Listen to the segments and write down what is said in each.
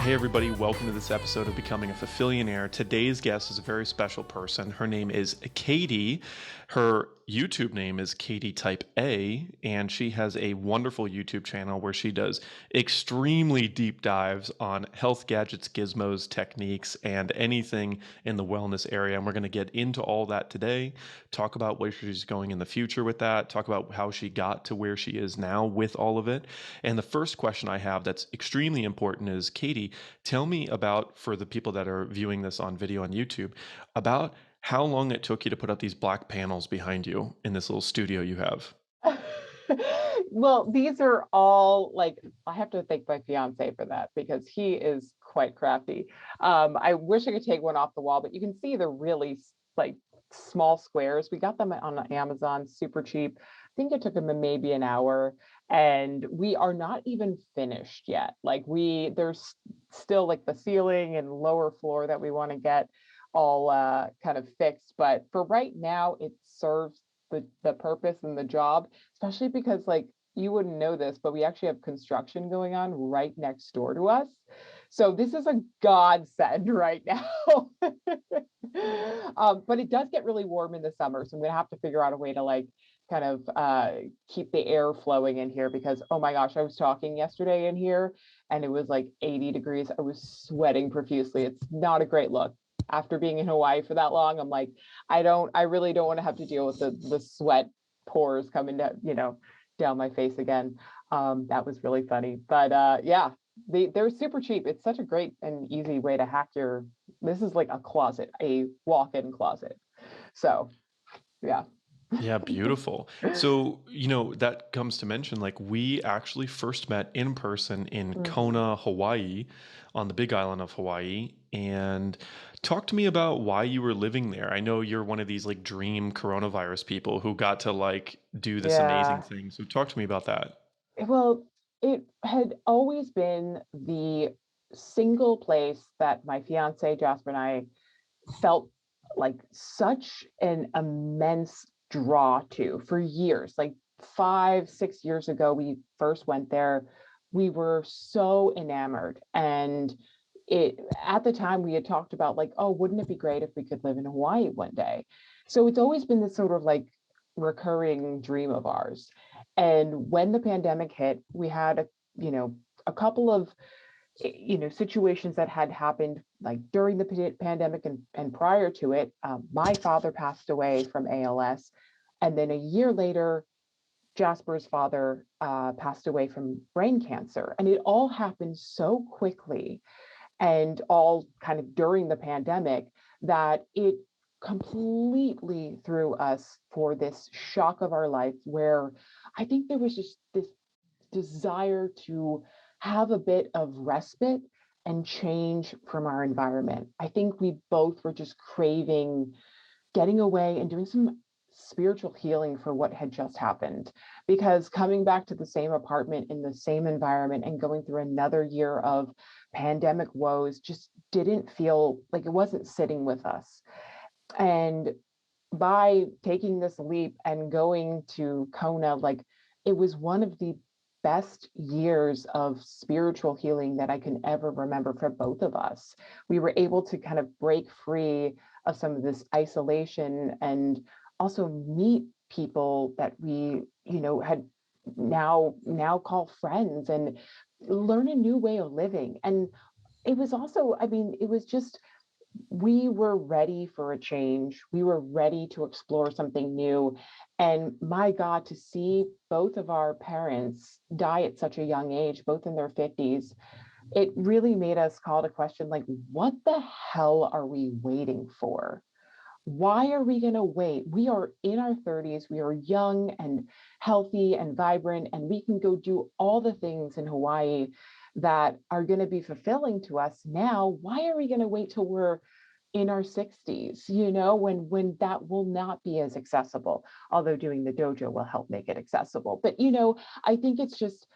Hey everybody, welcome to this episode of Becoming a Fulfillionaire. Today's guest is a very special person. Her name is Katie. Her YouTube name is Katie Type A, and she has a wonderful YouTube channel where she does extremely deep dives on health gadgets, gizmos, techniques, and anything in the wellness area. And we're going to get into all that today, talk about where she's going in the future with that, talk about how she got to where she is now with all of it. And the first question I have that's extremely important is, Katie, tell me about, for the people that are viewing this on video on YouTube, about how long it took you to put up these black panels behind you in this little studio you have. Well, these are all like, I have to thank my fiance for that because he is quite crafty. I wish I could take one off the wall, but you can see the really like small squares. We got them on Amazon, super cheap. I think it took him maybe an hour, and we are not even finished yet. Like there's still like the ceiling and lower floor that we want to get all kind of fixed. But for right now, it serves the purpose and the job, especially because like you wouldn't know this, but we actually have construction going on right next door to us. So this is a godsend right now. But it does get really warm in the summer. So I'm going to have to figure out a way to like kind of keep the air flowing in here because, oh my gosh, I was talking yesterday in here and it was like 80 degrees. I was sweating profusely. It's not a great look. After being in Hawaii for that long, I'm like, I really don't want to have to deal with the sweat pores coming down my face again. That was really funny. But yeah, they're super cheap. It's such a great and easy way to hack this is like a closet, a walk-in closet. So yeah. Yeah, beautiful. So, that comes to mention, like, we actually first met in person in Mhm. Kona, Hawaii, on the big island of Hawaii. And talk to me about why you were living there. I know you're one of these like dream coronavirus people who got to like do this amazing Yeah. thing. So talk to me about that. Well, it had always been the single place that my fiance Jasper and I felt like such an immense draw to for years. Like 5, 6 years ago, we first went there. We were so enamored. And it at the time we had talked about like, oh, wouldn't it be great if we could live in Hawaii one day? So it's always been this sort of like recurring dream of ours. And when the pandemic hit, we had a couple of situations that had happened like during the pandemic and prior to it. My father passed away from ALS, and then a year later Jasper's father passed away from brain cancer, and it all happened so quickly and all kind of during the pandemic that it completely threw us for this shock of our life where I think there was just this desire to have a bit of respite and change from our environment. I think we both were just craving getting away and doing some spiritual healing for what had just happened. Because coming back to the same apartment in the same environment and going through another year of pandemic woes just didn't feel like it wasn't sitting with us. And by taking this leap and going to Kona, like it was one of the best years of spiritual healing that I can ever remember for both of us. We were able to kind of break free of some of this isolation and also meet people that we, had now call friends and learn a new way of living. And it was also, I mean, it was just we were ready for a change. We were ready to explore something new. And my God, to see both of our parents die at such a young age, both in their 50s, it really made us call to question like, what the hell are we waiting for? Why are we going to wait? We are in our 30s. We are young and healthy and vibrant, and we can go do all the things in Hawaii that are going to be fulfilling to us now. Why are we going to wait till we're in our 60s, when that will not be as accessible, although doing the dojo will help make it accessible. But I think it's just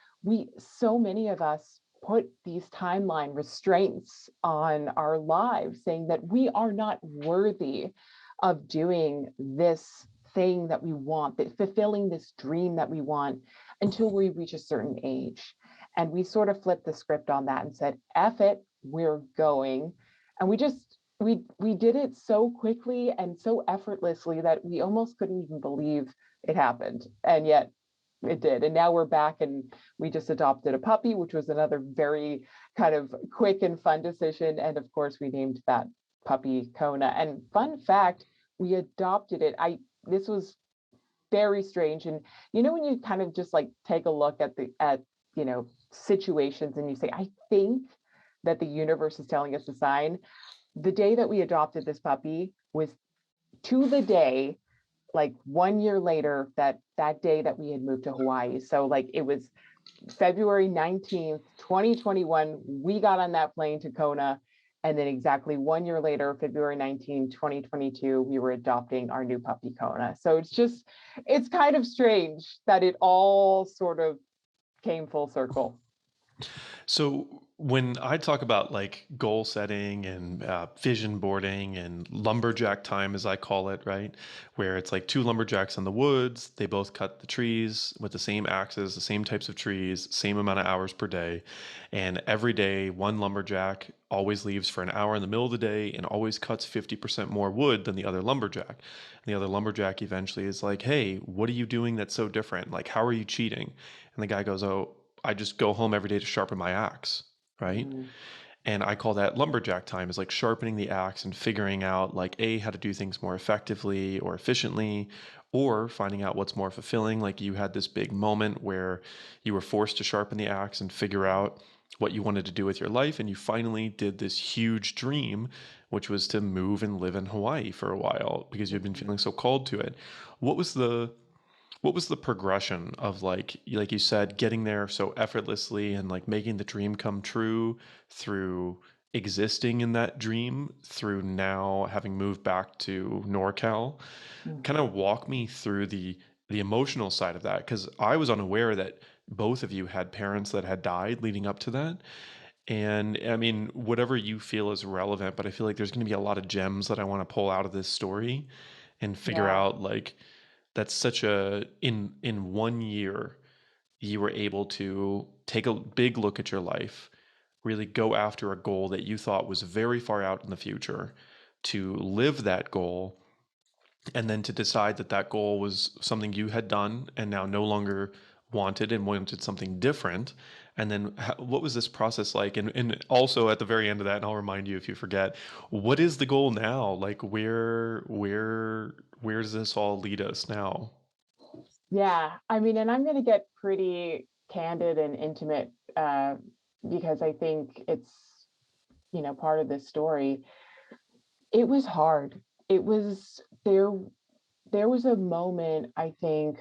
so many of us put these timeline restraints on our lives saying that we are not worthy of doing this thing that we want, that fulfilling this dream that we want until we reach a certain age. And we sort of flipped the script on that and said, F it, we're going. And we did it so quickly and so effortlessly that we almost couldn't even believe it happened. And yet it did. And now we're back and we just adopted a puppy, which was another very kind of quick and fun decision. And of course, we named that puppy Kona. And fun fact, we adopted it. This was very strange. And when you kind of just like take a look at situations and you say, I think that the universe is telling us a sign. The day that we adopted this puppy was to the day, like 1 year later, that day that we had moved to Hawaii. So like it was February 19th, 2021, we got on that plane to Kona. And then exactly 1 year later, February 19th, 2022, we were adopting our new puppy Kona. So it's kind of strange that it all sort of came full circle. So when I talk about like goal setting and vision boarding and lumberjack time, as I call it, right, where it's like two lumberjacks in the woods, they both cut the trees with the same axes, the same types of trees, same amount of hours per day, and every day one lumberjack always leaves for an hour in the middle of the day and always cuts 50% more wood than the other lumberjack. And the other lumberjack eventually is like, "Hey, what are you doing that's so different? Like, how are you cheating?" And the guy goes, "Oh, I just go home every day to sharpen my axe." Right. Mm, And I call that lumberjack time, is like sharpening the axe and figuring out like how to do things more effectively or efficiently, or finding out what's more fulfilling. Like you had this big moment where you were forced to sharpen the axe and figure out what you wanted to do with your life. And you finally did this huge dream, which was to move and live in Hawaii for a while because you'd been mhm. feeling so called to it. What was the what was the progression of like you said, getting there so effortlessly and like making the dream come true through existing in that dream through now having moved back to NorCal? Kind Mhm. of walk me through the emotional side of that, because I was unaware that both of you had parents that had died leading up to that. And I mean, whatever you feel is relevant, but I feel like there's going to be a lot of gems that I want to pull out of this story and figure Yeah. out like that's such a in 1 year you were able to take a big look at your life, really go after a goal that you thought was very far out in the future, to live that goal, and then to decide that that goal was something you had done and now no longer wanted and wanted something different. And then what was this process like? And also at the very end of that, and I'll remind you if you forget, what is the goal now? Like where does this all lead us now? Yeah. I mean, and I'm going to get pretty candid and intimate because I think it's, part of this story. It was hard. It was there was a moment, I think,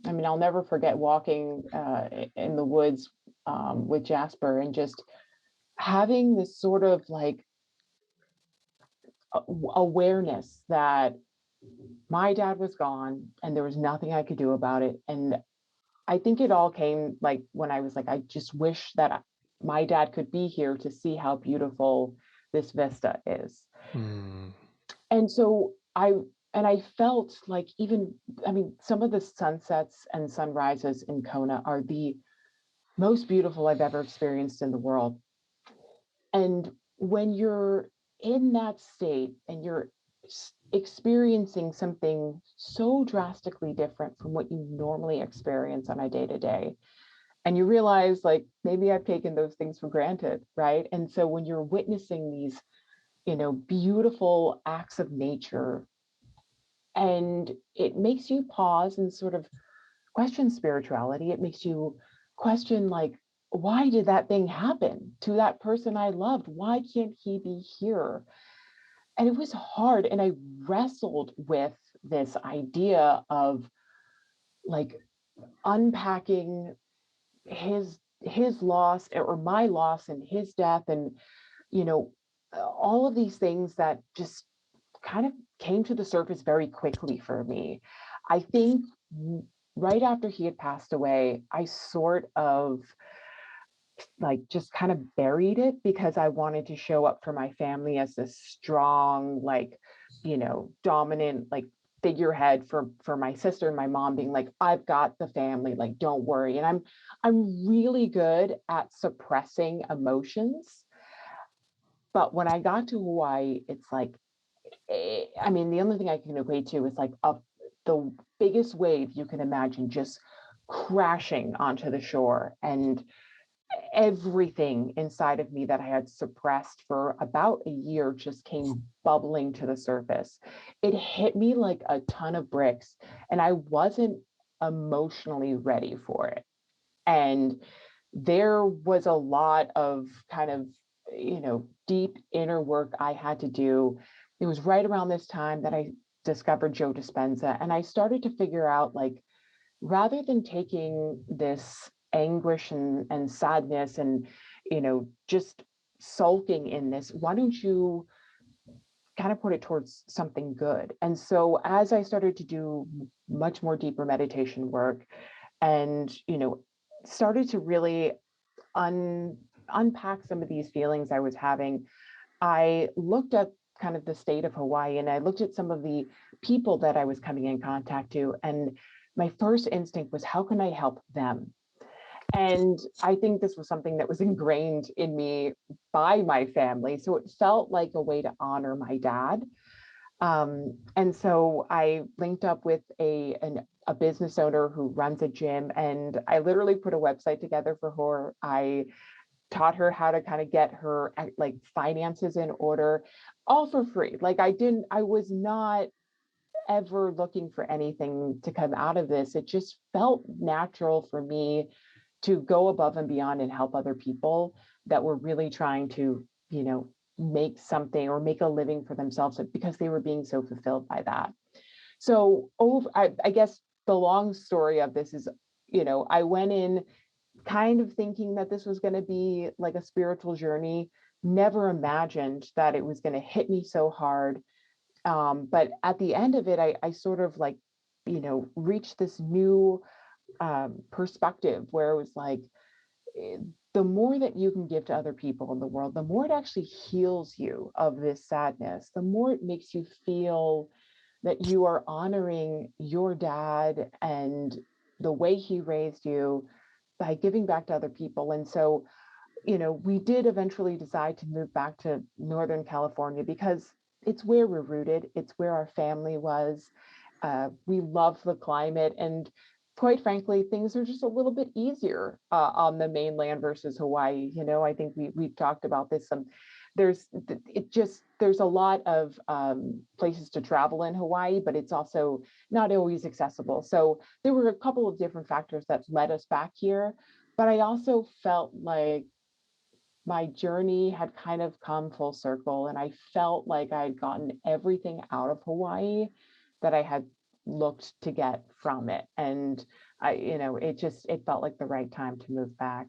I mean, I'll never forget walking in the woods with Jasper and just having this sort of like awareness that my dad was gone and there was nothing I could do about it. And I think it all came like when I was like, I just wish that my dad could be here to see how beautiful this vista is. Hmm. And so I felt like even, I mean, some of the sunsets and sunrises in Kona are the most beautiful I've ever experienced in the world. And when you're in that state and you're experiencing something so drastically different from what you normally experience on a day to day, and you realize like maybe I've taken those things for granted, right? And so when you're witnessing these, beautiful acts of nature, and it makes you pause and sort of question spirituality. It makes you question, like, why did that thing happen to that person I loved? Why can't he be here? And it was hard. And I wrestled with this idea of like unpacking his loss or my loss and his death, and you know all of these things that just kind of came to the surface very quickly for me. I think right after he had passed away, I sort of like just kind of buried it because I wanted to show up for my family as this strong, like, dominant, like figurehead for my sister and my mom, being like, I've got the family, like don't worry. And I'm really good at suppressing emotions. But when I got to Hawaii, it's like, I mean, the only thing I can equate to is like the biggest wave you can imagine just crashing onto the shore, and everything inside of me that I had suppressed for about a year just came bubbling to the surface. It hit me like a ton of bricks, and I wasn't emotionally ready for it. And there was a lot of kind of, deep inner work I had to do. It was right around this time that I discovered Joe Dispenza, and I started to figure out, like, rather than taking this anguish and sadness and, just sulking in this, why don't you kind of put it towards something good? And so as I started to do much more deeper meditation work, and, started to really unpack some of these feelings I was having, I looked at kind of the state of Hawaii, and I looked at some of the people that I was coming in contact to. And my first instinct was, how can I help them? And I think this was something that was ingrained in me by my family. So it felt like a way to honor my dad. And so I linked up with a business owner who runs a gym, and I literally put a website together for her. I taught her how to kind of get her like finances in order, all for free. Like, I was not ever looking for anything to come out of this. It just felt natural for me to go above and beyond and help other people that were really trying to, make something or make a living for themselves, because they were being so fulfilled by that. So I guess the long story of this is, I went in kind of thinking that this was going to be like a spiritual journey, never imagined that it was going to hit me so hard. But at the end of it, I sort of like, reached this new perspective where it was like, eh, the more that you can give to other people in the world, the more it actually heals you of this sadness, the more it makes you feel that you are honoring your dad and the way he raised you by giving back to other people. And so, we did eventually decide to move back to Northern California because it's where we're rooted, it's where our family was. We love the climate, and quite frankly, things are just a little bit easier on the mainland versus Hawaii. I think we've talked about this. There's a lot of places to travel in Hawaii, but it's also not always accessible. So there were a couple of different factors that led us back here. But I also felt like my journey had kind of come full circle, and I felt like I had gotten everything out of Hawaii that I had looked to get from it. And it felt like the right time to move back.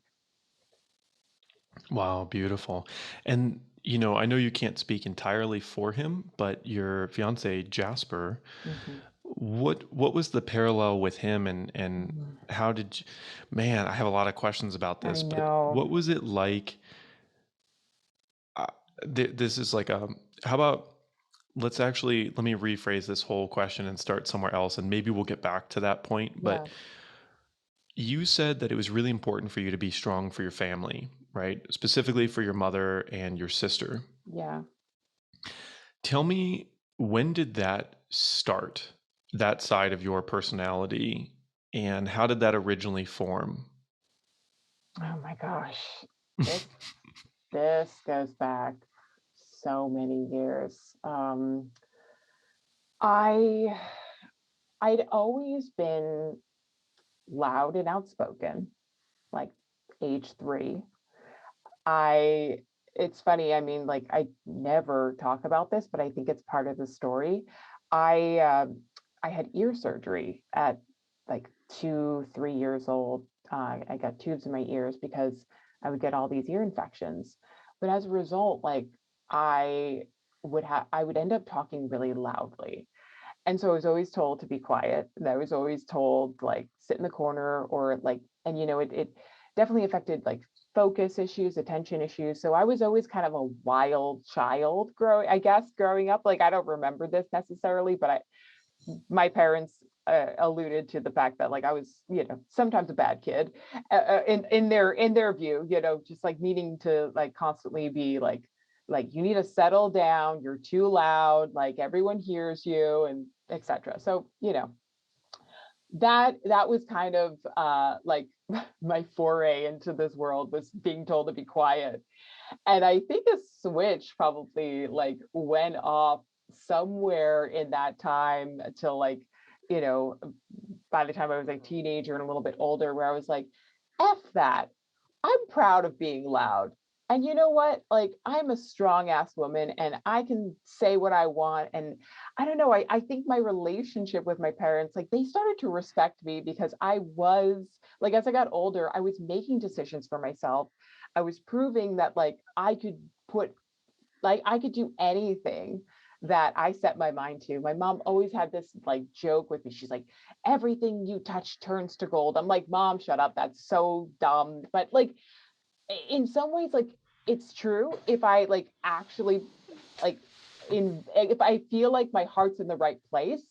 Wow, beautiful. And I know you can't speak entirely for him, but your fiance Jasper, Mhm. what was the parallel with him, and Mhm. how did you, man, I have a lot of questions about I this, but know. what was it like? Uh, this is like how about let me rephrase this whole question and start somewhere else, and maybe we'll get back to that point. But Yeah. you said that it was really important for you to be strong for your family, right? Specifically for your mother and your sister. Yeah. Tell me, when did that start, that side of your personality, and how did that originally form? Oh my gosh. This this goes back so many years. I I'd always been loud and outspoken, like age 3. I It's funny, I mean, like, I never talk about this, but I think it's part of the story. I I had ear surgery at like 2, 3 years old. I got tubes in my ears because I would get all these ear infections. But as a result, like, I I would end up talking really loudly. And so I was always told to be quiet, and I was always told, like, sit in the corner, or like, and it definitely affected like focus issues, attention issues. So I was always kind of a wild child growing up. Like, I don't remember this necessarily, but my parents alluded to the fact that, like, I was, sometimes a bad kid, in their view, just like needing to like constantly be like like you need to settle down, you're too loud, like everyone hears you, and etc. So, that was kind of like my foray into this world, was being told to be quiet. And I think a switch probably like went off somewhere in that time till like, you know, by the time I was a teenager and a little bit older, where I was like, F that. I'm proud of being loud. And you know what? Like, I'm a strong ass woman and I can say what I want. And I don't know, I think my relationship with my parents, like, they started to respect me because I was, like, as I got older, I was making decisions for myself. I was proving that, put, I could do anything that I set my mind to. My mom always had this like joke with me. She's like, everything you touch turns to gold. I'm like, Mom, shut up. That's so dumb. But like, in some ways, like, it's true if I like actually like in if I feel like my heart's in the right place.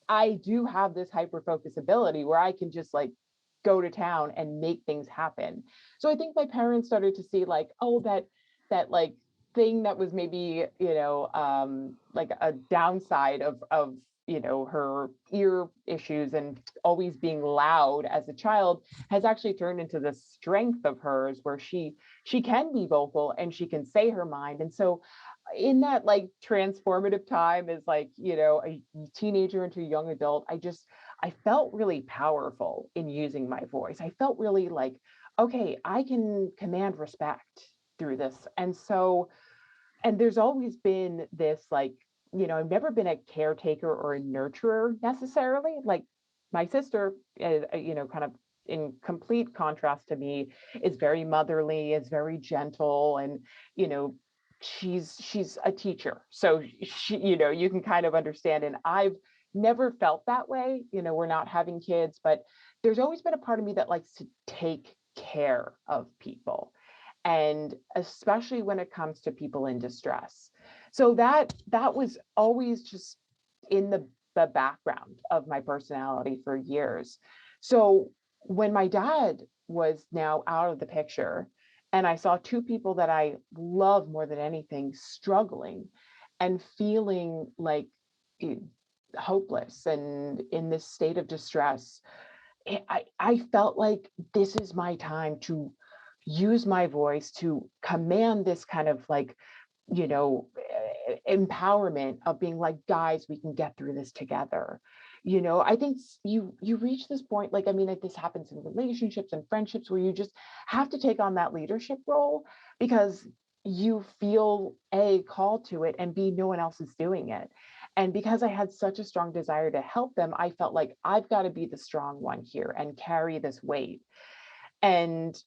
I do have this hyper focus ability where I can just like go to town and make things happen. So I think my parents started to see like, oh, that like thing that was maybe, like a downside of her ear issues and always being loud as a child, has actually turned into the strength of hers, where she can be vocal and she can say her mind. And so in that like transformative time, as like, a teenager into a young adult, I felt really powerful in using my voice. I felt really like, okay, I can command respect through this. And there's always been this like, I've never been a caretaker or a nurturer necessarily. Like, my sister is, kind of in complete contrast to me, is very motherly, is very gentle, and you know she's a teacher, so she, you can kind of understand. And I've never felt that way. We're not having kids, but there's always been a part of me that likes to take care of people, and especially when it comes to people in distress. So that was always just in the background of my personality for years. So when my dad was now out of the picture, and I saw two people that I love more than anything struggling and feeling like eh, hopeless and in this state of distress, I felt like this is my time to use my voice to command this kind of like, empowerment of being like, guys, we can get through this together. I think you reach this point, like, I mean, like, this happens in relationships and friendships, where you just have to take on that leadership role, because you feel a call to it, and b, no one else is doing it. And because I had such a strong desire to help them, I felt like I've got to be the strong one here and carry this weight. And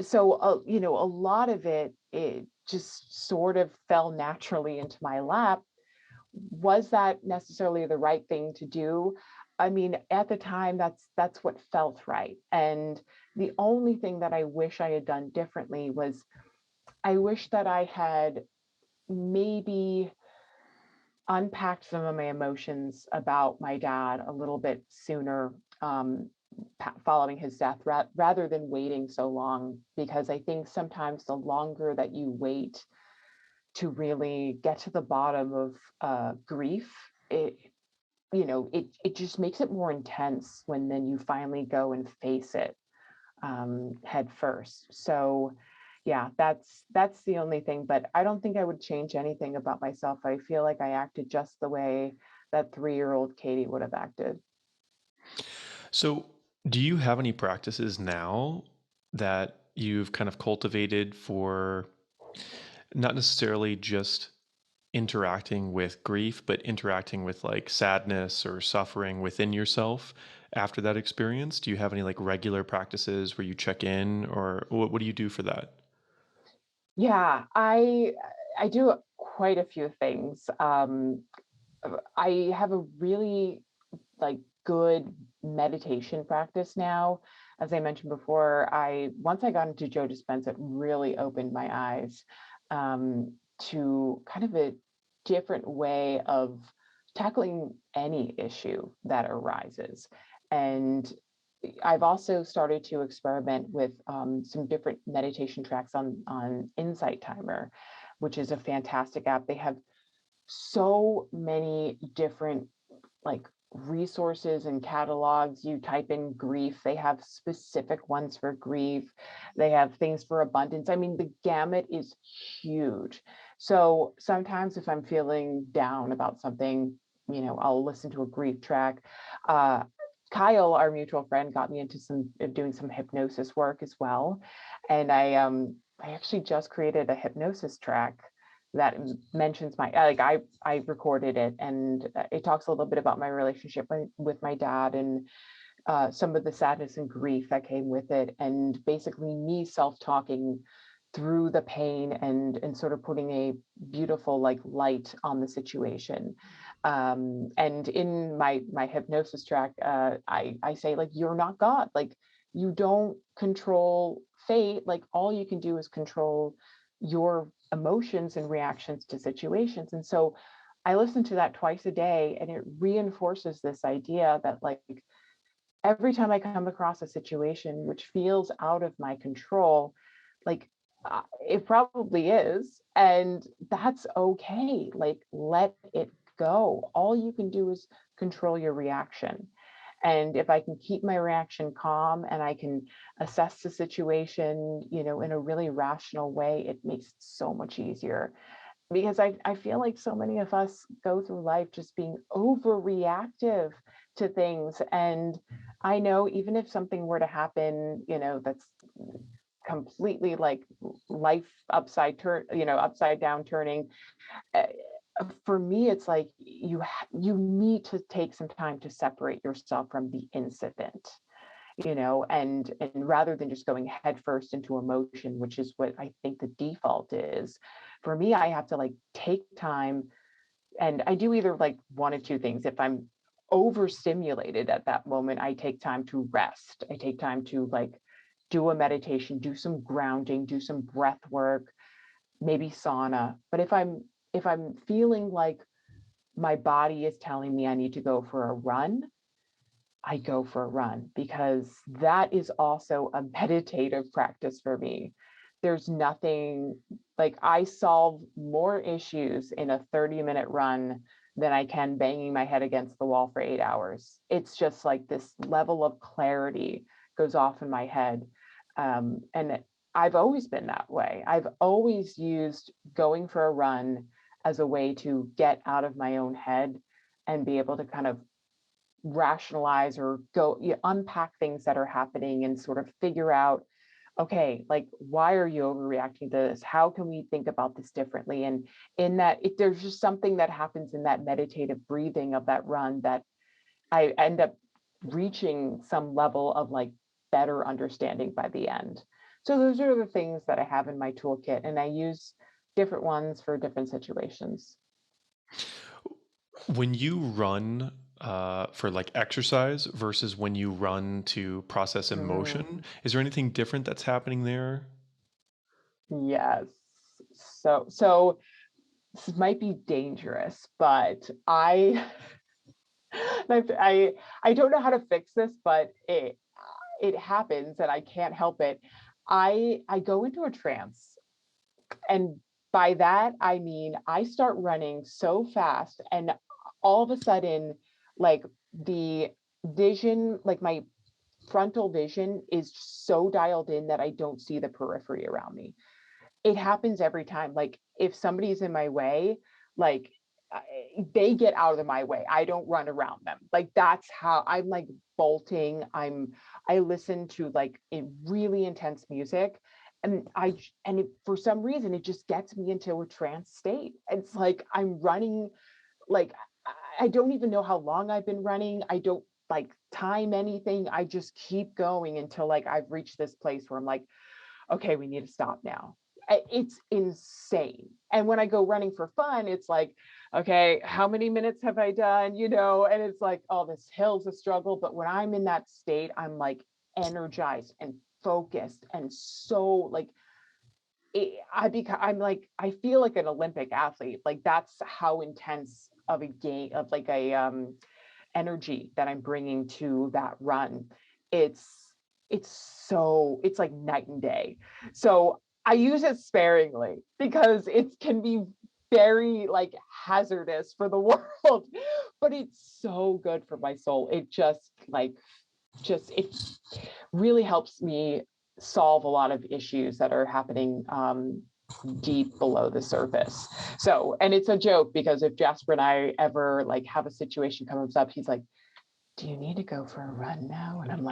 so, a lot of it just sort of fell naturally into my lap. Was that necessarily the right thing to do? I mean, at the time, that's what felt right. And the only thing that I wish I had done differently was, I wish that I had maybe unpacked some of my emotions about my dad a little bit sooner, following his death, rather than waiting so long. Because I think sometimes the longer that you wait to really get to the bottom of grief, it just makes it more intense when then you finally go and face it head first. So yeah, that's the only thing. But I don't think I would change anything about myself. I feel like I acted just the way that 3-year-old Katie would have acted. So, do you have any practices now that you've kind of cultivated for not necessarily just interacting with grief, but interacting with like sadness or suffering within yourself after that experience? Do you have any like regular practices where you check in, or what do you do for that? Yeah, I do quite a few things. I have a really like good meditation practice now. As I mentioned before, I once I got into Joe Dispenza, it really opened my eyes to kind of a different way of tackling any issue that arises. And I've also started to experiment with some different meditation tracks on Insight Timer, which is a fantastic app. They have so many different like resources and catalogs. You type in grief, they have specific ones for grief. They have things for abundance. I mean, the gamut is huge. So sometimes if I'm feeling down about something, I'll listen to a grief track. Uh, Kyle, our mutual friend, got me into some doing some hypnosis work as well. And I actually just created a hypnosis track that mentions my I recorded it, and it talks a little bit about my relationship with my dad, and some of the sadness and grief that came with it, and basically me self-talking through the pain, and sort of putting a beautiful like light on the situation. And in my hypnosis track, I say, like, you're not God. Like, you don't control fate. Like, all you can do is control your emotions and reactions to situations. And so I listen to that twice a day, and it reinforces this idea that, like, every time I come across a situation which feels out of my control, like, it probably is, and that's okay. Like, let it go. All you can do is control your reaction. And if I can keep my reaction calm, and I can assess the situation, in a really rational way, it makes it so much easier. Because I feel like so many of us go through life just being overreactive to things. And I know, even if something were to happen, that's completely like life upside down turning, uh, for me, it's like you need to take some time to separate yourself from the incident, and rather than just going headfirst into emotion, which is what I think the default is. For me, I have to like take time, and I do either like one of two things. If I'm overstimulated at that moment, I take time to rest. I take time to like do a meditation, do some grounding, do some breath work, maybe sauna. But if I'm feeling like my body is telling me I need to go for a run, I go for a run, because that is also a meditative practice for me. There's nothing like, I solve more issues in a 30-minute run than I can banging my head against the wall for 8 hours. It's just like this level of clarity goes off in my head. And I've always been that way. I've always used going for a run as a way to get out of my own head and be able to kind of rationalize or unpack things that are happening, and sort of figure out, okay, like, why are you overreacting to this? How can we think about this differently? And in that, there's just something that happens in that meditative breathing of that run, that I end up reaching some level of like better understanding by the end. So those are the things that I have in my toolkit, and I use different ones for different situations. When you run for like exercise versus when you run to process emotion, Mm, is there anything different that's happening there? yes. So this might be dangerous, but I don't know how to fix this, but it happens, and I can't help it. I go into a trance, and by that I mean I start running so fast, and all of a sudden, like, the vision, like my frontal vision is so dialed in that I don't see the periphery around me. It happens every time. Like, if somebody's in my way, like, they get out of my way. I don't run around them. Like, that's how I'm like bolting. I listen to like a really intense music, and for some reason it just gets me into a trance state. It's like I'm running, like, I don't even know how long I've been running. I don't like time anything. I just keep going until like I've reached this place where I'm like, okay, we need to stop now. It's insane. And when I go running for fun, it's like, okay, how many minutes have I done? And it's like, oh, this hill's a struggle. But when I'm in that state, I'm like energized and focused, and so like I'm like, I feel like an Olympic athlete. Like, that's how intense of a game, of like a energy that I'm bringing to that run. It's it's like night and day. So I use it sparingly because it can be very like hazardous for the world, but it's so good for my soul. It just it really helps me solve a lot of issues that are happening deep below the surface. So, and it's a joke because if Jasper and I ever like have a situation comes up, he's like, "Do you need to go for a run now?" And I'm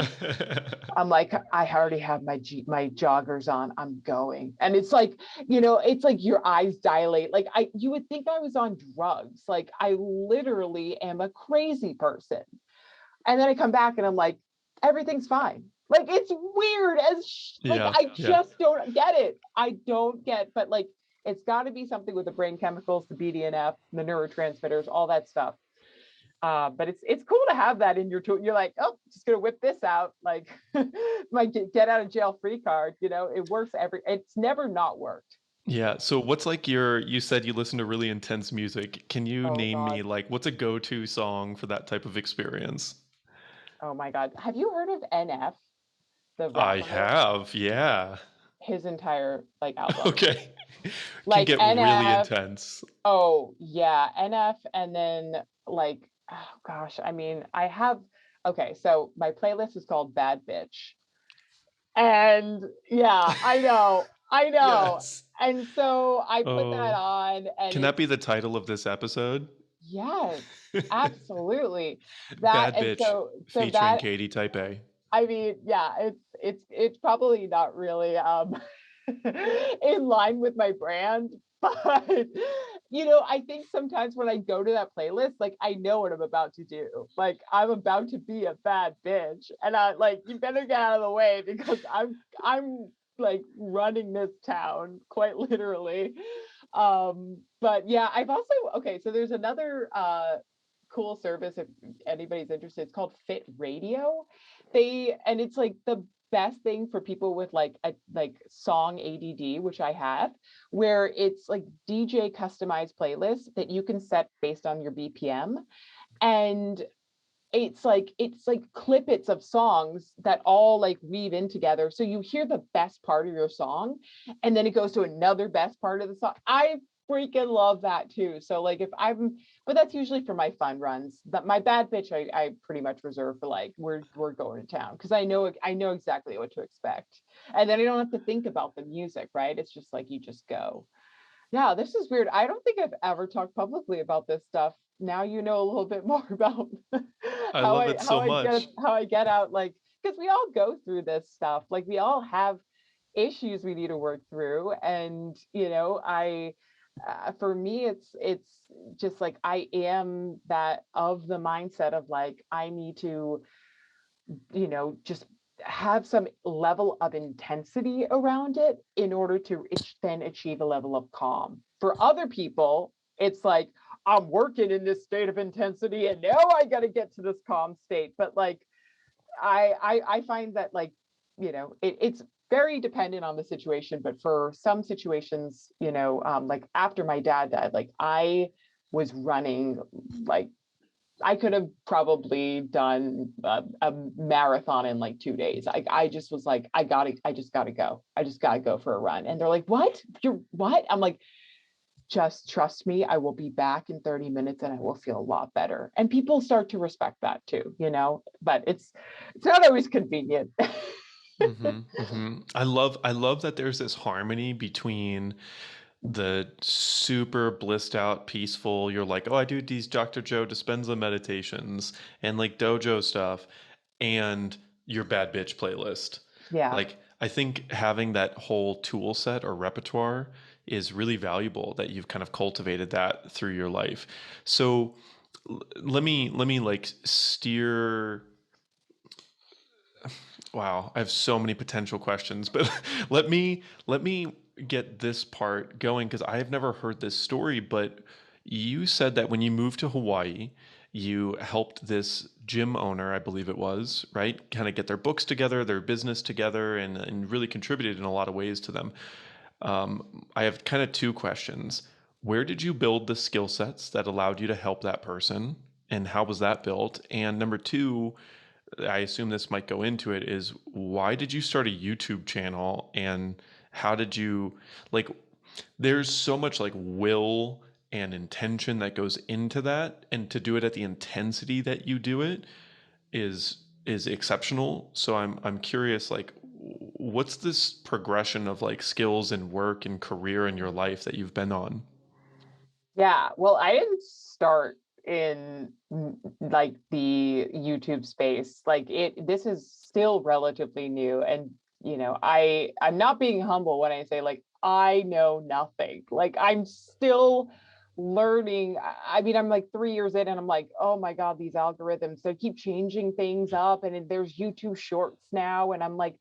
like, I already have my joggers on. I'm going. And it's like, it's like your eyes dilate. Like you would think I was on drugs. Like I literally am a crazy person. And then I come back and I'm like, everything's fine. Like it's weird like Yeah, I yeah. just don't get it. I don't get, but like it's got to be something with the brain chemicals, the BDNF, the neurotransmitters, all that stuff. But it's cool to have that in your tool. You're like, oh, just gonna whip this out, like my get out of jail free card. It works it's never not worked. Yeah. So what's like you said you listen to really intense music. Can you Oh name me God. like what's a go-to song for that type of experience? Oh my God. Have you heard of NF, the I rapper? have, yeah. His entire like album. Okay. Can Like get really NF. intense. Oh yeah, NF, and then like, oh gosh, I mean, I have okay, so my playlist is called Bad Bitch. And yeah, I know. Yes. And so I put that Oh, on, and can that it's be the title of this episode? yes, absolutely. That Bad and Bitch so featuring that Katie Type A. I mean, yeah, it's probably not really in line with my brand, but I think sometimes when I go to that playlist, like I know what I'm about to do. Like I'm about to be a bad bitch, and I like you better get out of the way because I'm like running this town quite literally. But yeah, I've also okay, so there's another cool service if anybody's interested. It's called Fit Radio. And it's like the best thing for people with like a like song ADD, which I have, where it's like DJ customized playlists that you can set based on your BPM. And it's like clippets of songs that all like weave in together. So you hear the best part of your song, and then it goes to another best part of the song. I freaking love that too. So like but that's usually for my fun runs. That my bad bitch, I pretty much reserve for like we're going to town because I know exactly what to expect, and then I don't have to think about the music. Right? It's just like you just go. Yeah, this is weird. I don't think I've ever talked publicly about this stuff. Now you know a little bit more about I how love I it how so I get much. how I get out, like because we all go through this stuff. Like we all have issues we need to work through, and I for me it's just like I am that of the mindset of like I need to just have some level of intensity around it in order to then achieve a level of calm. For other people, it's like, I'm working in this state of intensity and now I got to get to this calm state. But like, I find that like, it's very dependent on the situation. But for some situations, like after my dad died, like I was running like I could have probably done a marathon in like 2 days. I just was like, I just gotta go. I just gotta go for a run. And they're like, what? You're what? I'm like, just trust me. I will be back in 30 minutes and I will feel a lot better. And people start to respect that too, but it's not always convenient. I love that there's this harmony between the super blissed out, peaceful, you're like, oh, I do these Dr. Joe Dispenza meditations and like dojo stuff, and your bad bitch playlist. Yeah. Like, I think having that whole tool set or repertoire is really valuable that you've kind of cultivated that through your life. So let me like steer. Wow, I have so many potential questions, but let me get this part going because I have never heard this story, but you said that when you moved to Hawaii, you helped this gym owner, I believe it was, right? Kind of get their books together, their business together, and really contributed in a lot of ways to them. I have kind of two questions. Where did you build the skill sets that allowed you to help that person? And how was that built? And number two, I assume this might go into it, is why did you start a YouTube channel and how did you like there's so much like will and intention that goes into that, and to do it at the intensity that you do it is exceptional. So I'm curious, like what's this progression of like skills and work and career in your life that you've been on? Yeah, well, I didn't start in like the YouTube space. Like this is still relatively new, and I'm not being humble when I say like I know nothing. Like I'm still learning. I mean, I'm like 3 years in and I'm like, "Oh my God, these algorithms, they keep changing things up and there's YouTube shorts now." And I'm like,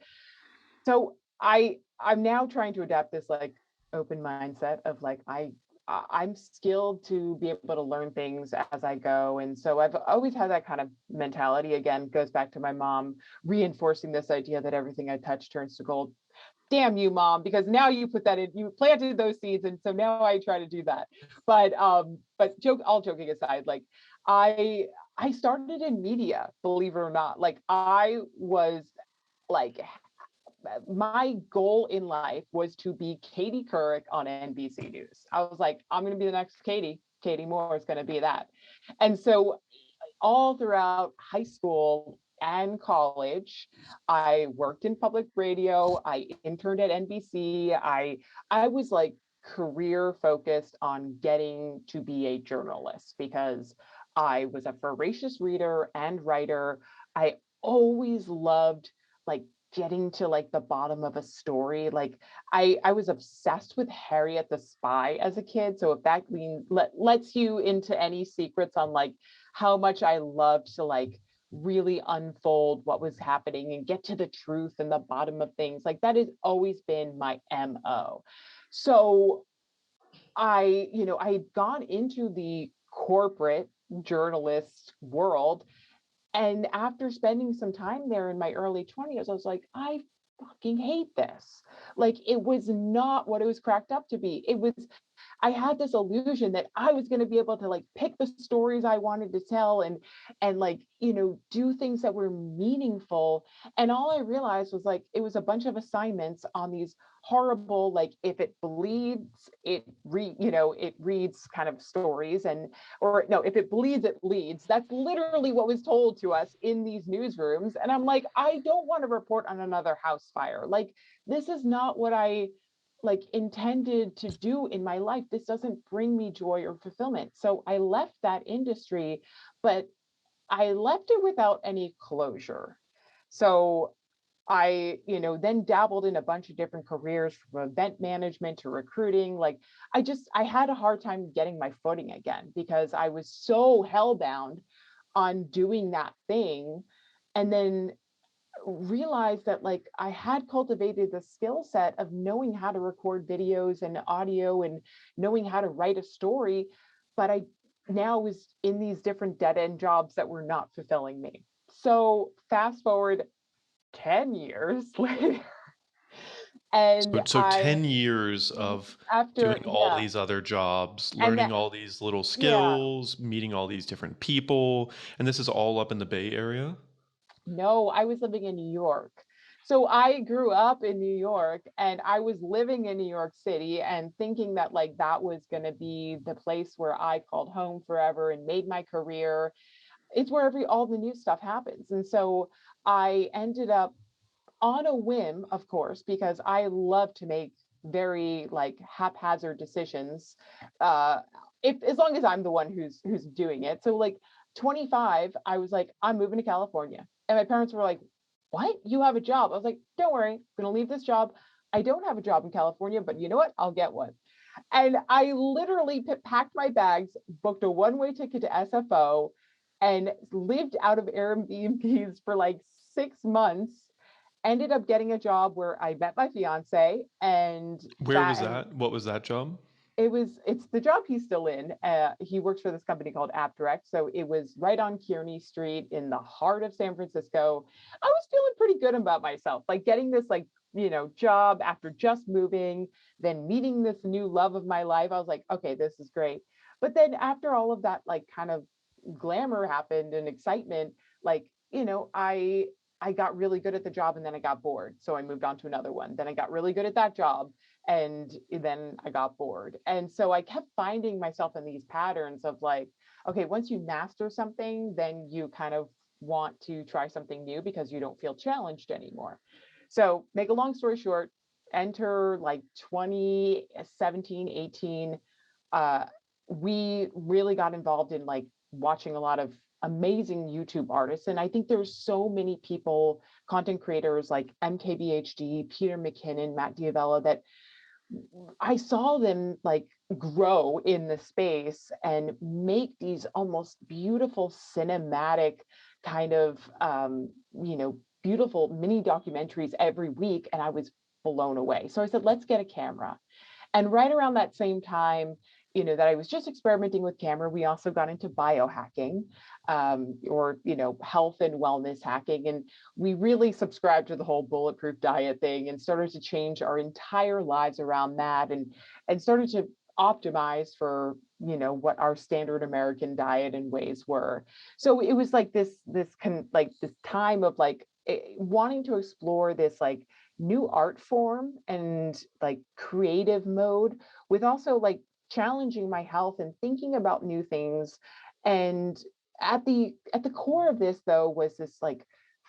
so I'm now trying to adapt this like open mindset of like I'm skilled to be able to learn things as I go. And so I've always had that kind of mentality. Again, goes back to my mom reinforcing this idea that everything I touch turns to gold. Damn you, mom, because now you put that in, you planted those seeds, and so now I try to do that. But all joking aside, like I I started in media, believe it or not. Like I was like my goal in life was to be Katie Couric on NBC News. I was like, I'm going to be the next Katie. Katie Moore is going to be that. And so all throughout high school and college, I worked in public radio. I interned at NBC. I was like career focused on getting to be a journalist because I was a voracious reader and writer. I always loved like getting to like the bottom of a story. Like I was obsessed with Harriet the Spy as a kid. So if that means lets you into any secrets on like how much I loved to like really unfold what was happening and get to the truth and the bottom of things. Like that has always been my MO. So I had gone into the corporate journalist world, and after spending some time there in my early 20s, I was like, I fucking hate this. Like it was not what it was cracked up to be. I had this illusion that I was going to be able to like pick the stories I wanted to tell and like, do things that were meaningful. And all I realized was like it was a bunch of assignments on these horrible, like if it bleeds, it reads kind of stories, and or no, if it bleeds, it leads. That's literally what was told to us in these newsrooms. And I'm like, I don't want to report on another house fire. Like this is not what I like intended to do in my life. This doesn't bring me joy or fulfillment. So I left that industry, but I left it without any closure. So then dabbled in a bunch of different careers from event management to recruiting. Like I had a hard time getting my footing again because I was so hellbound on doing that thing. And then realized that like I had cultivated the skill set of knowing how to record videos and audio and knowing how to write a story, but I now was in these different dead end jobs that were not fulfilling me. So fast forward 10 years later, and So 10 years of after, doing all these other jobs, and learning that, all these little yeah, skills, meeting all these different people, and this is all up in the Bay Area? no, I was living in New York. So I grew up in New York and I was living in New York City and thinking that like that was going to be the place where I called home forever and made my career. It's where all the new stuff happens. And so I ended up on a whim, of course, because I love to make very like haphazard decisions. Uh, if as long as I'm the one who's doing it. So like 25, I was like, I'm moving to California, and my parents were like, "What? You have a job?" I was like, "Don't worry, I'm gonna leave this job. I don't have a job in California, but you know what? I'll get one." And I literally packed my bags, booked a one-way ticket to SFO, and lived out of Airbnbs for like 6 months. Ended up getting a job where I met my fiance, and Where was that? What was that job? it's the job he's still in. He works for this company called App Direct. So it was right on Kearney Street in the heart of San Francisco. I was feeling pretty good about myself, like getting this like, job after just moving, then meeting this new love of my life. I was like, okay, this is great. But then after all of that, like kind of glamour happened and excitement, like, I got really good at the job and then I got bored. So I moved on to another one. Then I got really good at that job and then I got bored. And so I kept finding myself in these patterns of like, okay, once you master something, then you kind of want to try something new because you don't feel challenged anymore. So, make a long story short, enter like 2017, 18, uh, we really got involved in like watching a lot of amazing YouTube artists. And I think there's so many people, content creators like MKBHD, Peter McKinnon, Matt Diavella, that I saw them like grow in the space and make these almost beautiful cinematic kind of, beautiful mini documentaries every week. And I was blown away. So I said, let's get a camera. And right around that same time, that I was just experimenting with camera, we also got into biohacking, or, health and wellness hacking. And we really subscribed to the whole bulletproof diet thing and started to change our entire lives around that and started to optimize for, what our standard American diet and ways were. So it was like this time of like wanting to explore this like new art form and like creative mode with also like challenging my health and thinking about new things. And at the core of this though was this like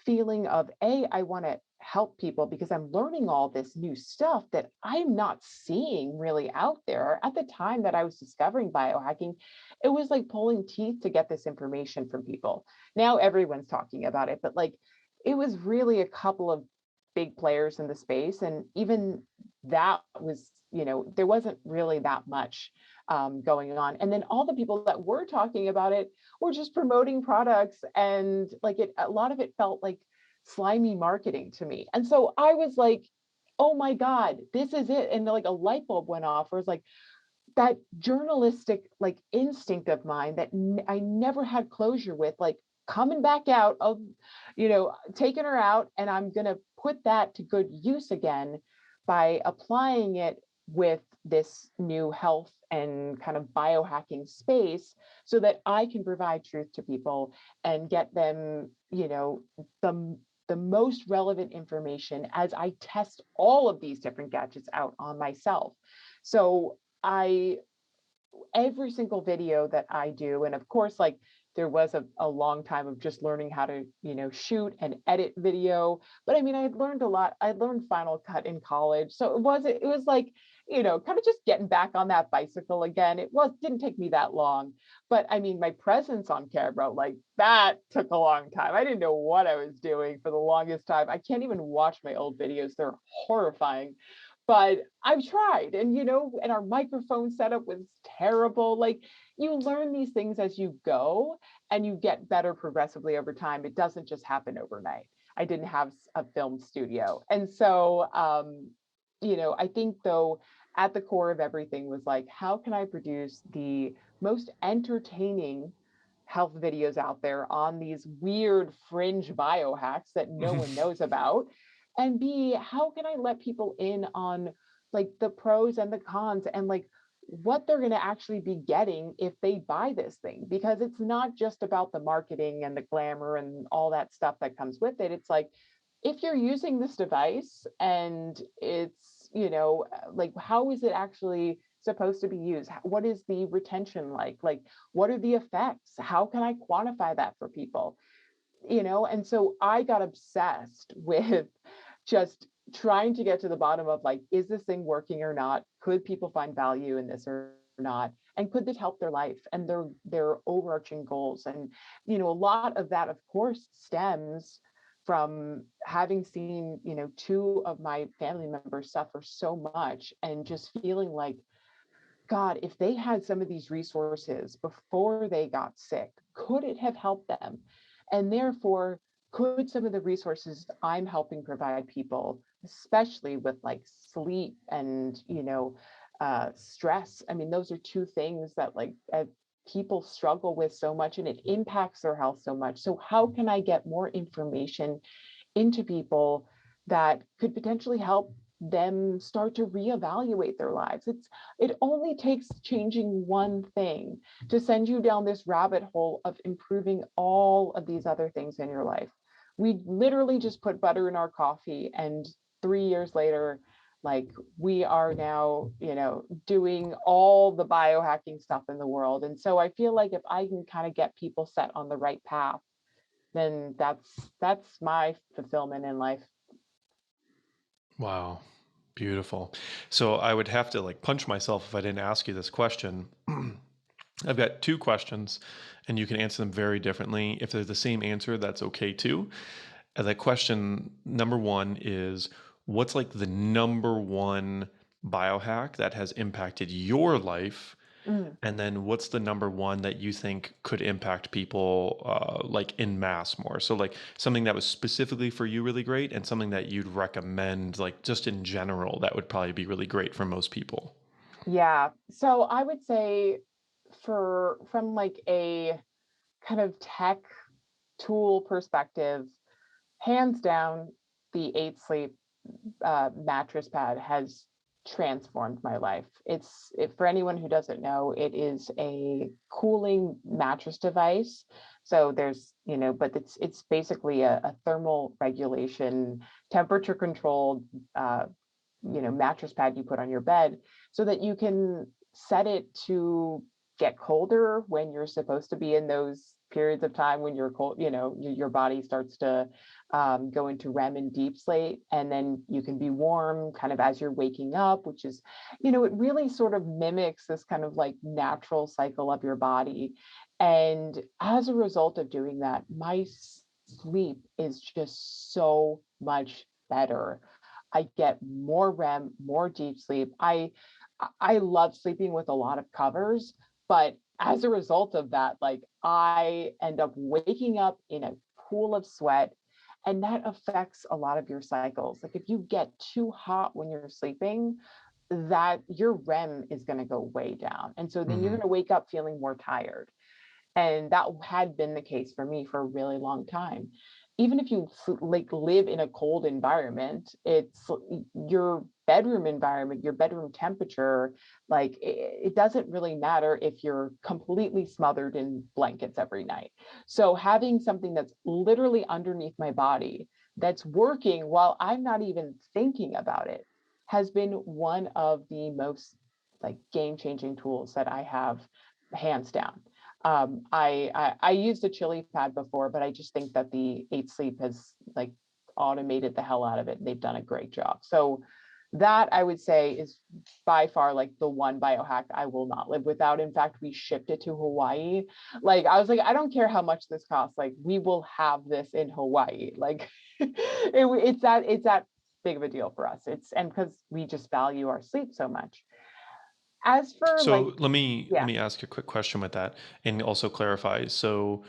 feeling of I want to help people because I'm learning all this new stuff that I'm not seeing really out there. At the time that I was discovering biohacking, it was like pulling teeth to get this information from people. Now everyone's talking about it, but like it was really a couple of big players in the space. And even that was, there wasn't really that much going on. And then all the people that were talking about it were just promoting products. And like a lot of it felt like slimy marketing to me. And so I was like, oh my God, this is it. And like a light bulb went off where it's like, that journalistic like instinct of mine that I never had closure with, like coming back out of, taking her out, and I'm going to put that to good use again by applying it with this new health and kind of biohacking space so that I can provide truth to people and get them, the most relevant information as I test all of these different gadgets out on myself. So I every single video that I do, and of course, like there was a long time of just learning how to, shoot and edit video. But I mean, I had learned a lot. I learned Final Cut in college. So it was like, kind of just getting back on that bicycle again. Didn't take me that long. But I mean, my presence on camera, like that took a long time. I didn't know what I was doing for the longest time. I can't even watch my old videos. They're horrifying, but I've tried. And and our microphone setup was terrible. Like you learn these things as you go and you get better progressively over time. It doesn't just happen overnight. I didn't have a film studio. And so I think though at the core of everything was like, how can I produce the most entertaining health videos out there on these weird fringe biohacks that no one knows about? And B, how can I let people in on like the pros and the cons and like what they're going to actually be getting if they buy this thing? Because it's not just about the marketing and the glamour and all that stuff that comes with it. It's like, if you're using this device and it's, like, how is it actually supposed to be used? What is the retention like? Like, what are the effects? How can I quantify that for people? And so I got obsessed with just trying to get to the bottom of like, is this thing working or not? Could people find value in this or not? And could this help their life and their overarching goals? And a lot of that, of course, stems from having seen two of my family members suffer so much and just feeling like, God, if they had some of these resources before they got sick, could it have helped them? And therefore, could some of the resources I'm helping provide people, especially with like sleep and, stress? I mean, those are two things that like people struggle with so much and it impacts their health so much. So, how can I get more information into people that could potentially help them start to reevaluate their lives? It only takes changing one thing to send you down this rabbit hole of improving all of these other things in your life, We literally just put butter in our coffee, and 3 years later, like we are now, doing all the biohacking stuff in the world. And so I feel like if I can kind of get people set on the right path, then that's my fulfillment in life. Wow. Beautiful. So I would have to like punch myself if I didn't ask you this question. I've got two questions, and you can answer them very differently. If they're the same answer, that's okay too. That question number one is, what's like the number one biohack that has impacted your life? Mm. And then what's the number one that you think could impact people like in mass more? So like something that was specifically for you really great, and something that you'd recommend like just in general that would probably be really great for most people. Yeah. So I would say from like a kind of tech tool perspective, hands down, the Eight Sleep mattress pad has transformed my life. For anyone who doesn't know, it is a cooling mattress device. So there's, but it's basically a thermal regulation, temperature controlled, mattress pad you put on your bed so that you can set it to get colder when you're supposed to be in those periods of time when you're cold, your body starts to go into REM and deep sleep, and then you can be warm kind of as you're waking up, which is, it really sort of mimics this kind of like natural cycle of your body. And as a result of doing that, my sleep is just so much better. I get more REM, more deep sleep. I love sleeping with a lot of covers, but as a result of that, like I end up waking up in a pool of sweat, and that affects a lot of your cycles. Like if you get too hot when you're sleeping, that your REM is going to go way down. And so then you're Hmm. going to wake up feeling more tired. And that had been the case for me for a really long time. Even if you like live in a cold environment, it's your bedroom environment, your bedroom temperature, like it doesn't really matter if you're completely smothered in blankets every night. So having something that's literally underneath my body that's working while I'm not even thinking about it has been one of the most like game-changing tools that I have, hands down. I used a chili pad before, but I just think that the Eight Sleep has like automated the hell out of it. They've done a great job. So that I would say is by far like the one biohack I will not live without. In fact, we shipped it to Hawaii. Like I was like, I don't care how much this costs. Like we will have this in Hawaii. Like it's that big of a deal for us. And because we just value our sleep so much. As for like, So let yeah. me ask you a quick question with that, and also clarify. So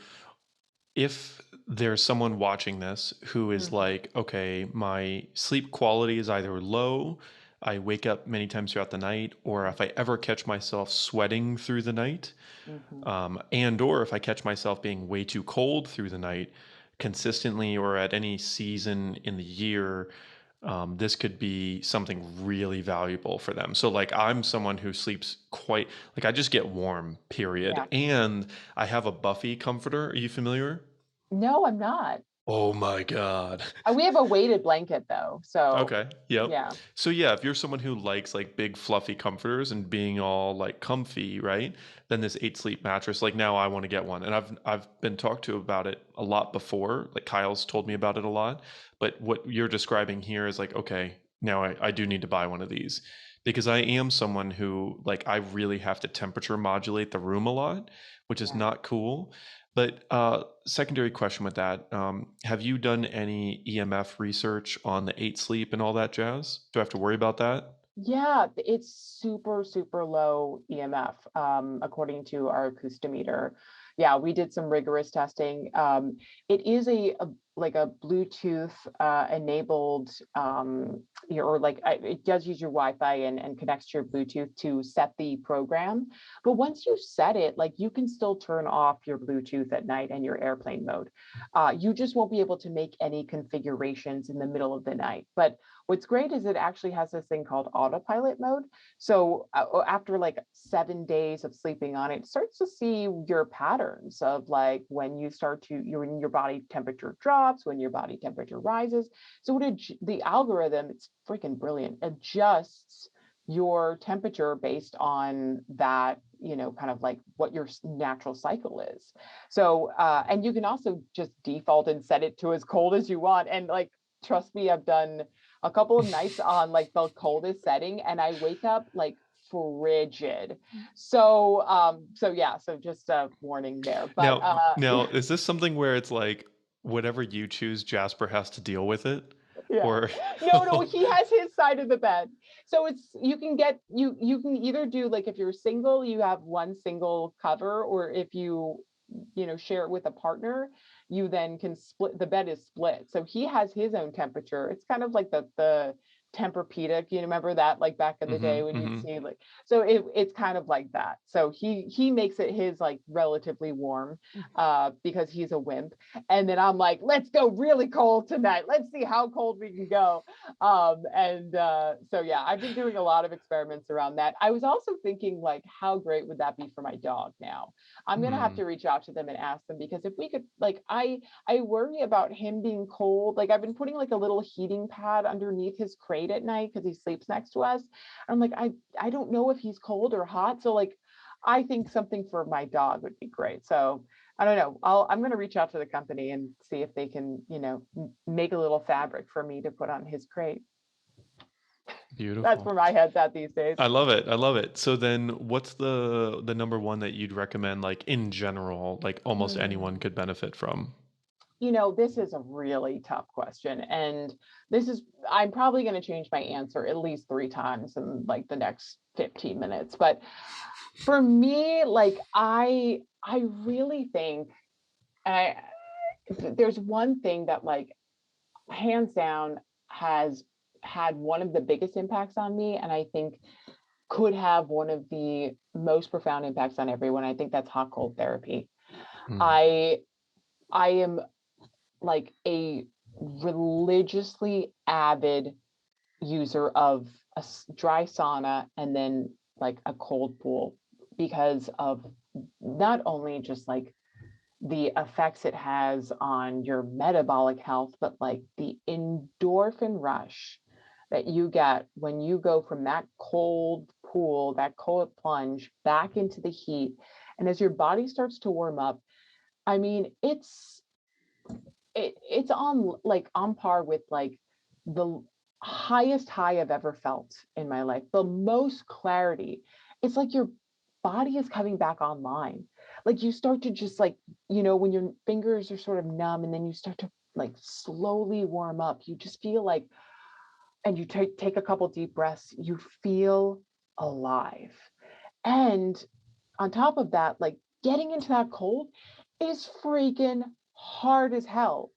if there's someone watching this who is Mhm, like, okay, my sleep quality is either low, I wake up many times throughout the night, or if I ever catch myself sweating through the night, mhm. and or if I catch myself being way too cold through the night consistently or at any season in the year, this could be something really valuable for them. So like I'm someone who sleeps quite like I just get warm, period. Yeah. And I have a Buffy comforter. Are you familiar? No, I'm not. Oh my God. We have a weighted blanket though. So Okay. Yep. yeah. So yeah, if you're someone who likes like big fluffy comforters and being all like comfy, right? Then this Eight Sleep mattress, like now I want to get one. And I've been talked to about it a lot before. Like Kyle's told me about it a lot. But what you're describing here is like, okay, now I do need to buy one of these. Because I am someone who like I really have to temperature modulate the room a lot, which is Yeah. not cool. But secondary question with that, have you done any EMF research on the eight sleep and all that jazz? Do I have to worry about that? Yeah, it's super, super low EMF, according to our acoustimeter. Yeah, we did some rigorous testing. It is like a Bluetooth enabled, or like it does use your Wi-Fi and connects to your Bluetooth to set the program. But once you set it, like you can still turn off your Bluetooth at night and your airplane mode. You just won't be able to make any configurations in the middle of the night. But what's great is it actually has this thing called autopilot mode. So after like 7 days of sleeping on it, starts to see your patterns. patterns of like when you start to when your body temperature drops, when your body temperature rises. So the algorithm, it's freaking brilliant, adjusts your temperature based on that, kind of like what your natural cycle is. So and you can also just default and set it to as cold as you want. And like, trust me, I've done a couple of nights on like the coldest setting, and I wake up like frigid. So yeah, so just a warning there. But Now, is this something where it's like whatever you choose, Jasper has to deal with it? yeah. Or No, he has his side of the bed. So it's you can either do like, if you're single, you have one single cover, or if you share it with a partner, you then can split, the bed is split. So he has his own temperature. It's kind of like the Tempur-Pedic, you remember that, like back in the day when you'd see like, so it's kind of like that. So he makes it his like relatively warm because he's a wimp. And then I'm like, let's go really cold tonight. Let's see how cold we can go. So yeah, I've been doing a lot of experiments around that. I was also thinking like, how great would that be for my dog now? I'm gonna have to reach out to them and ask them, because if we could, like, I worry about him being cold. Like, I've been putting like a little heating pad underneath his crate at night because he sleeps next to us. I'm like, I don't know if he's cold or hot. So like, I think something for my dog would be great. So I don't know. I'm going to reach out to the company and see if they can, make a little fabric for me to put on his crate. That's beautiful. where my head's at these days. I love it. I love it. So then what's the number one that you'd recommend, like in general, like almost anyone could benefit from? This is a really tough question. And I'm probably going to change my answer at least 3 times in like the next 15 minutes. But for me, like, I really think, and there's one thing that like hands down has had one of the biggest impacts on me, and I think could have one of the most profound impacts on everyone. I think that's hot cold therapy. Mm. I am like a religiously avid user of a dry sauna and then like a cold pool, because of not only just like the effects it has on your metabolic health, but like the endorphin rush that you get when you go from that cold pool, that cold plunge back into the heat. And as your body starts to warm up, I mean, it's on par with like the highest high I've ever felt in my life, the most clarity. It's like your body is coming back online. Like, you start to just like, when your fingers are sort of numb, and then you start to like slowly warm up, you just feel like, and you take a couple deep breaths, you feel alive. And on top of that, like, getting into that cold is freaking hard as hell.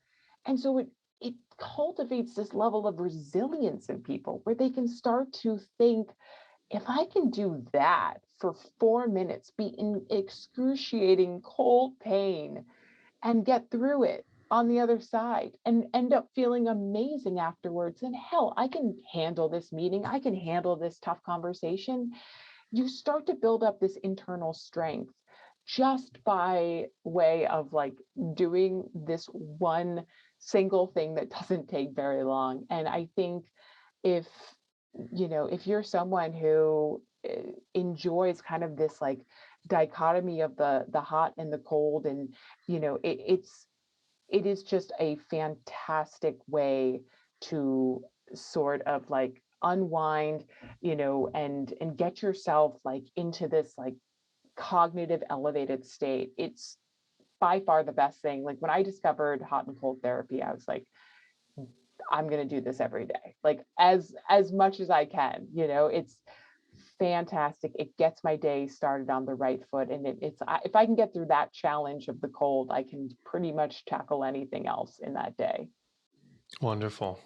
And so it cultivates this level of resilience in people where they can start to think, if I can do that for 4 minutes, be in excruciating cold pain and get through it on the other side and end up feeling amazing afterwards, then hell, I can handle this meeting. I can handle this tough conversation. You start to build up this internal strength just by way of like doing this one single thing that doesn't take very long. And I think if if you're someone who enjoys kind of this like dichotomy of the hot and the cold, and it is just a fantastic way to sort of like unwind, and get yourself like into this like cognitive elevated state. It's by far the best thing. Like, when I discovered hot and cold therapy, I was like, I'm going to do this every day, like as much as I can. It's fantastic. It gets my day started on the right foot, and if I can get through that challenge of the cold, I can pretty much tackle anything else in that day. Wonderful.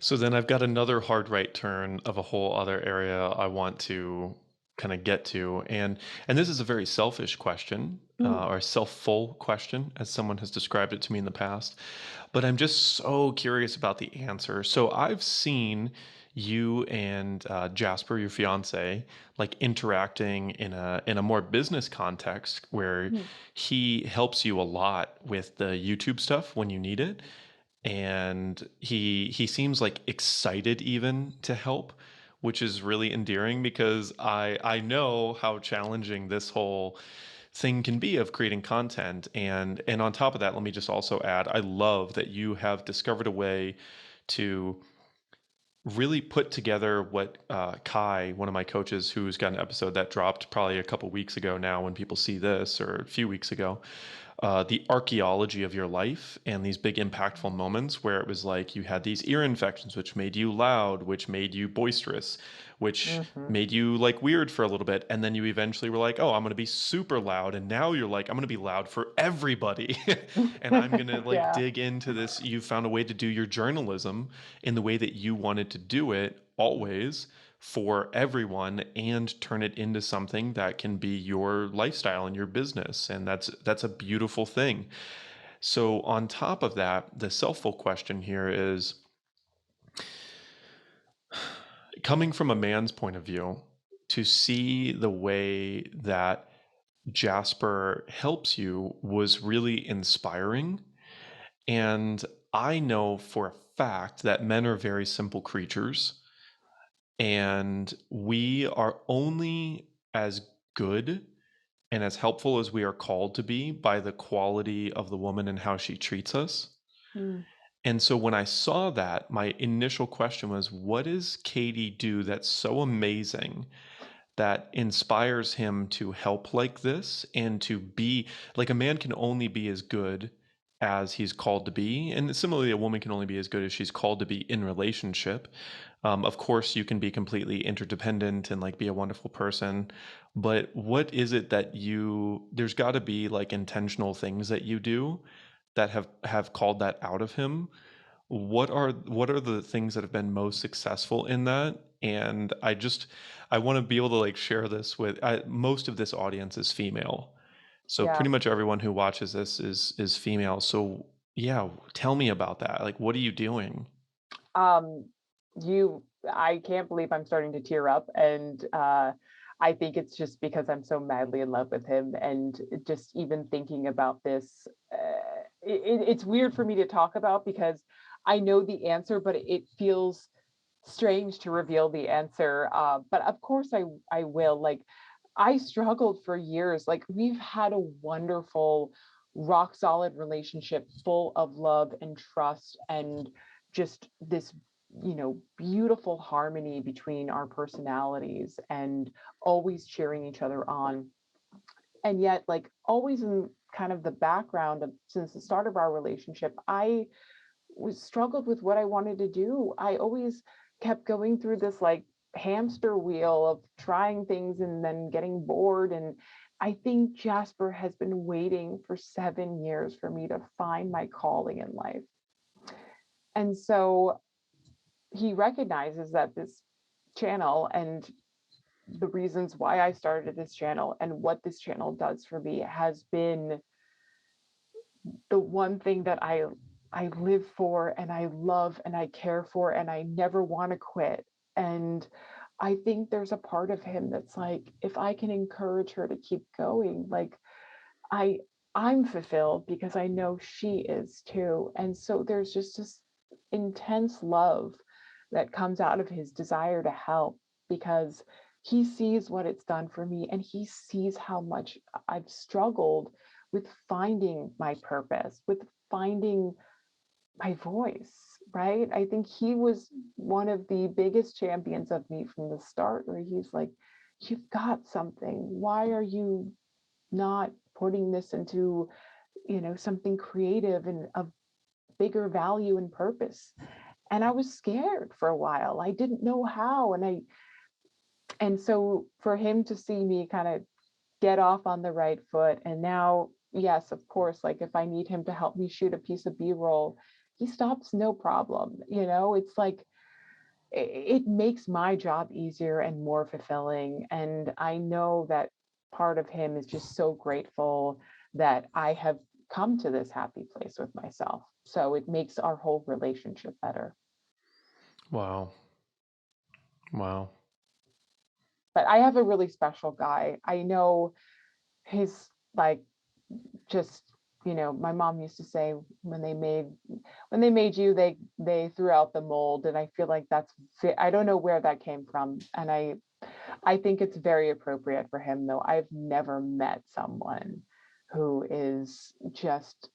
So then I've got another hard right turn of a whole other area I want to kind of get to, and this is a very selfish question, or a self-full question, as someone has described it to me in the past. But I'm just so curious about the answer. So I've seen you and Jasper, your fiance, like interacting in a more business context where Mhm. he helps you a lot with the YouTube stuff when you need it, and he seems like excited even to help, which is really endearing because I know how challenging this whole thing can be of creating content. And on top of that, let me just also add, I love that you have discovered a way to really put together what Kai, one of my coaches, who's got an episode that dropped probably a couple weeks ago now when people see this, or a few weeks ago, the archaeology of your life and these big impactful moments where it was like you had these ear infections, which made you loud, which made you boisterous, which Mhm. made you like weird for a little bit. And then you eventually were like, oh, I'm going to be super loud. And now you're like, I'm going to be loud for everybody. And I'm going to like Yeah. dig into this. You found a way to do your journalism in the way that you wanted to do it always for everyone and turn it into something that can be your lifestyle and your business, and that's a beautiful thing. So on top of that, the selfful question here is, coming from a man's point of view, to see the way that Jasper helps you was really inspiring. And I know for a fact that men are very simple creatures, and we are only as good and as helpful as we are called to be by the quality of the woman and how she treats us. Mm. And so when I saw that, my initial question was, what does Katie do that's so amazing that inspires him to help like this and to be like, a man can only be as good as he's called to be, and similarly a woman can only be as good as she's called to be in relationship. Of course you can be completely interdependent and like be a wonderful person, but what is it that you, there's got to be like intentional things that you do that have called that out of him. What are the things that have been most successful in that? And I want to be able to like share this with most of this audience is female. So Yeah. pretty much everyone who watches this is female. So yeah, tell me about that. Like, what are you doing? Um, I can't believe I'm starting to tear up, and I think it's just because I'm so madly in love with him, and just even thinking about this, it's weird for me to talk about because I know the answer, but it feels strange to reveal the answer. But of course, I will. Like, I struggled for years. Like, we've had a wonderful, rock solid relationship full of love and trust and just this, beautiful harmony between our personalities and always cheering each other on. And yet, like, always in kind of the background of since the start of our relationship, I was struggled with what I wanted to do. I always kept going through this like hamster wheel of trying things and then getting bored. And I think Jasper has been waiting for 7 years for me to find my calling in life. And so he recognizes that this channel and the reasons why I started this channel and what this channel does for me has been the one thing that I live for and I love and I care for and I never want to quit. And I think there's a part of him that's like, if I can encourage her to keep going, like I I'm fulfilled because I know she is too. And so there's just this intense love that comes out of his desire to help because he sees what it's done for me and he sees how much I've struggled with finding my purpose, with finding my voice, right? I think he was one of the biggest champions of me from the start, where he's like, you've got something. Why are you not putting this into, something creative and of bigger value and purpose? And I was scared for a while. I didn't know how. And so for him to see me kind of get off on the right foot. And now, yes, of course, like if I need him to help me shoot a piece of B-roll, he stops no problem. It's like it makes my job easier and more fulfilling. And I know that part of him is just so grateful that I have come to this happy place with myself. So it makes our whole relationship better. Wow. Wow. But I have a really special guy. I know he's like just, my mom used to say when they made you, they threw out the mold, and I feel like I don't know where that came from, and I think it's very appropriate for him, though. I've never met someone who is just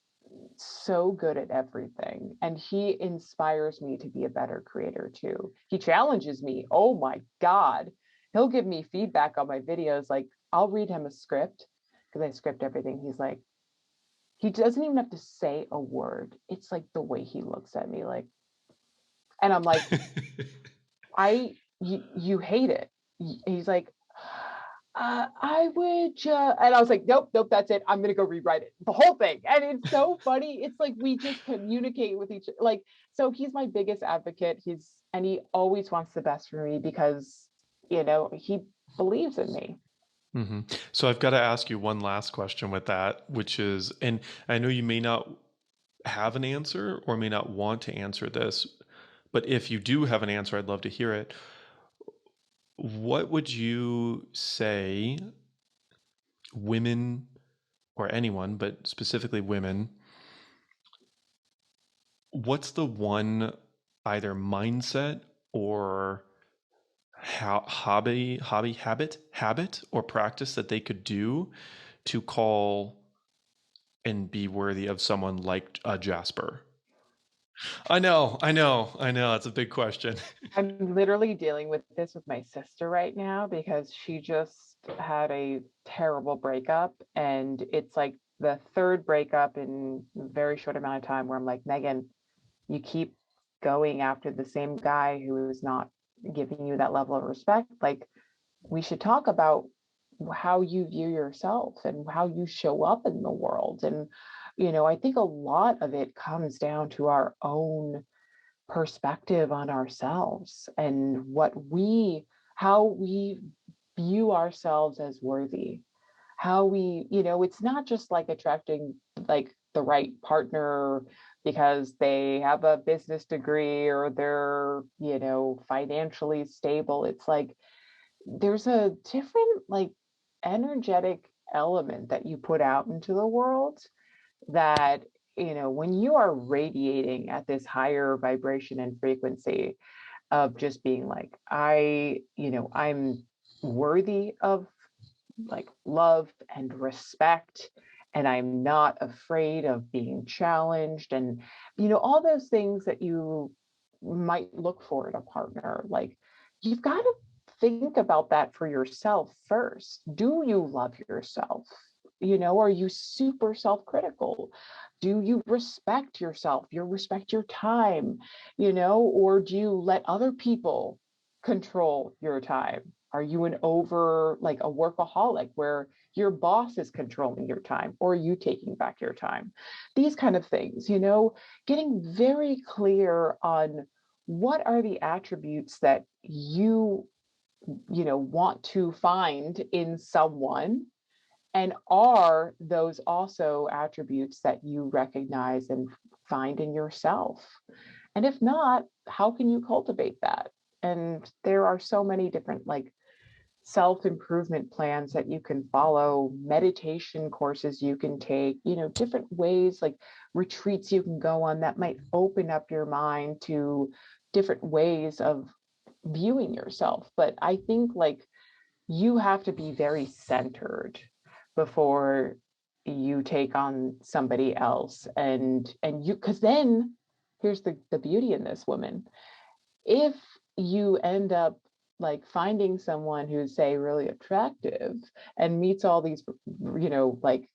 so good at everything. And he inspires me to be a better creator too. He challenges me. Oh my God. He'll give me feedback on my videos. Like, I'll read him a script because I script everything. He's like, he doesn't even have to say a word. It's like the way he looks at me, like, and I'm like, you hate it. He's like, I would just, and I was like, nope, nope, that's it. I'm gonna go rewrite it, the whole thing. And it's so funny. It's like we just communicate with each, like, so he's my biggest advocate. And he always wants the best for me because, he believes in me. Hmm. So I've got to ask you one last question with that, which is, and I know you may not have an answer or may not want to answer this, but if you do have an answer, I'd love to hear it. What would you say women or anyone, but specifically women, what's the one either mindset or habit or practice that they could do to call and be worthy of someone like Jasper? I know. It's a big question. I'm literally dealing with this with my sister right now because she just had a terrible breakup. And it's like the third breakup in a very short amount of time where I'm like, Megan, you keep going after the same guy who is not giving you that level of respect. Like, we should talk about how you view yourself and how you show up in the world. And, I think a lot of it comes down to our own perspective on ourselves and how we view ourselves as worthy. How it's not just like attracting like the right partner because they have a business degree or they're, financially stable. It's like there's a different like energetic element that you put out into the world that, when you are radiating at this higher vibration and frequency of just being like, I'm worthy of like love and respect, and I'm not afraid of being challenged, and all those things that you might look for in a partner. Like, you've got to think about that for yourself first. Do you love yourself? Are you super self-critical? Do you respect yourself? You respect your time, or do you let other people control your time? Are you like a workaholic where your boss is controlling your time, or are you taking back your time? These kind of things, getting very clear on what are the attributes that want to find in someone, and are those also attributes that you recognize and find in yourself? And if not, how can you cultivate that? And there are so many different like self-improvement plans that you can follow, meditation courses you can take, different ways, like retreats you can go on that might open up your mind to different ways of viewing yourself. But I think like you have to be very centered before you take on somebody else. And you, because then here's the beauty in this, woman. If you end up like finding someone who's, say, really attractive and meets all these, like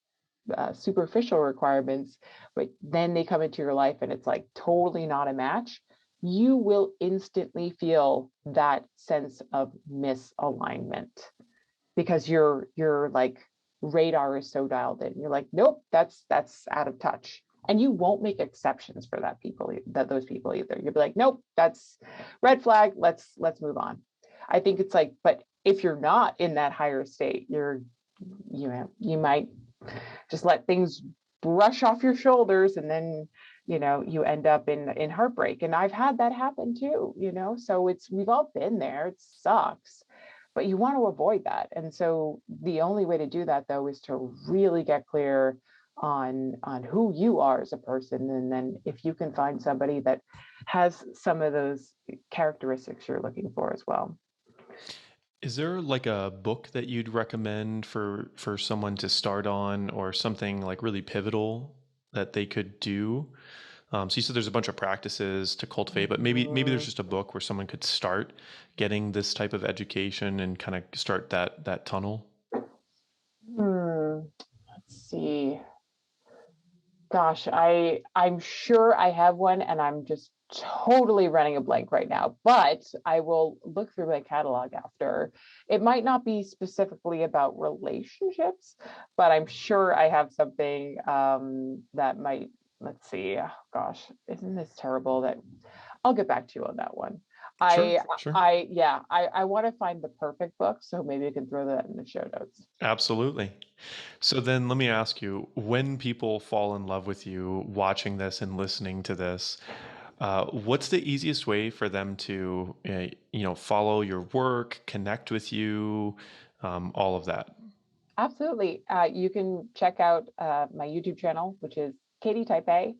superficial requirements, but then they come into your life and it's like totally not a match, you will instantly feel that sense of misalignment because your like radar is so dialed in. You're like, nope, that's out of touch. And you won't make exceptions for those people either. You'll be like, nope, that's red flag. Let's move on. I think it's like, but if you're not in that higher state, you might just let things brush off your shoulders, and then you end up in heartbreak. And I've had that happen too, so we've all been there. It sucks, but you want to avoid that. And so the only way to do that, though, is to really get clear on who you are as a person. And then if you can find somebody that has some of those characteristics you're looking for as well. Is there like a book that you'd recommend for someone to start on, or something like really pivotal that they could do? So you said there's a bunch of practices to cultivate, but maybe there's Mhm. just a book where someone could start getting this type of education and kind of start that tunnel. Let's see. Gosh, I'm sure I have one, and I'm just totally running a blank right now, but I will look through my catalog after. It might not be specifically about relationships, but I'm sure I have something that might, let's see. Oh, gosh, isn't this terrible that I'll get back to you on that one. Sure, I sure. I want to find the perfect book, so maybe I can throw that in the show notes. Absolutely. So then let me ask you, when people fall in love with you watching this and listening to this, what's the easiest way for them to, follow your work, connect with you, all of that? Absolutely. You can check out my YouTube channel, which is Katie Type A.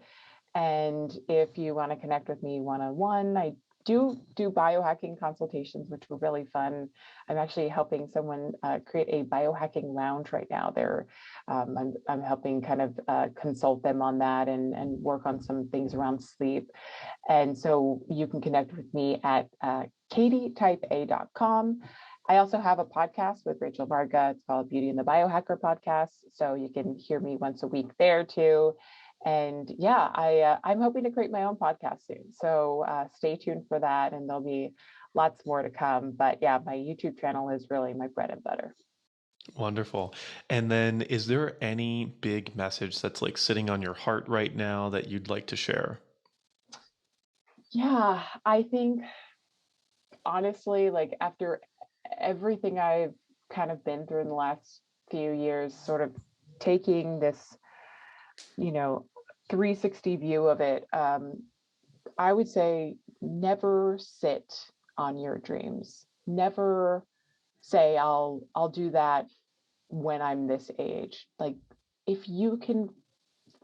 And if you want to connect with me one-on-one, I do biohacking consultations, which were really fun. I'm actually helping someone create a biohacking lounge right now. I'm helping kind of consult them on that and work on some things around sleep. And so you can connect with me at katietypea.com. I also have a podcast with Rachel Varga. It's called Beauty and the Biohacker Podcast. So you can hear me once a week there too. And yeah, I'm hoping to create my own podcast soon. So stay tuned for that, and there'll be lots more to come. But yeah, my YouTube channel is really my bread and butter. Wonderful. And then is there any big message that's like sitting on your heart right now that you'd like to share? Yeah, I think honestly, like after everything I've kind of been through in the last few years, sort of taking this, you know, 360 view of it, I would say never sit on your dreams. Never say I'll do that when I'm this age. Like if you can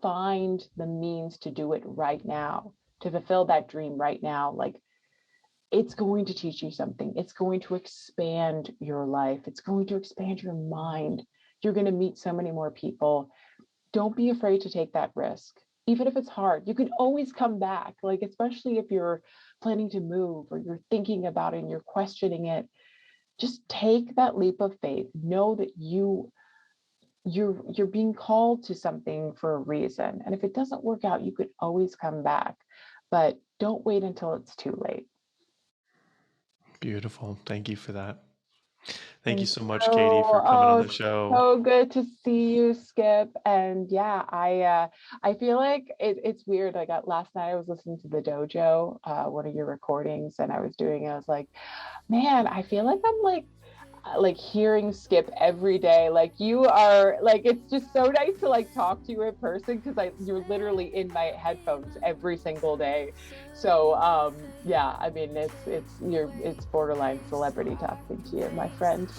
find the means to do it right now, to fulfill that dream right now, like it's going to teach you something. It's going to expand your life. It's going to expand your mind. You're going to meet so many more people. Don't be afraid to take that risk. Even if it's hard, you can always come back. Like, especially if you're planning to move or you're thinking about it and you're questioning it, just take that leap of faith. Know that you're being called to something for a reason. And if it doesn't work out, you could always come back. But don't wait until it's too late. Beautiful. Thank you for that. Thank you And so much, so, Katie, for coming on oh, the show. so good to see you, Skip. And yeah, I feel like it's weird. Like last night, I was listening to the Dojo, one of your recordings, and I was doing it. I was like, man, I feel like I'm like hearing Skip every day. Like you are like, it's just so nice to like talk to you in person because you're literally in my headphones every single day. So yeah, I mean it's borderline celebrity talking to you, my friend.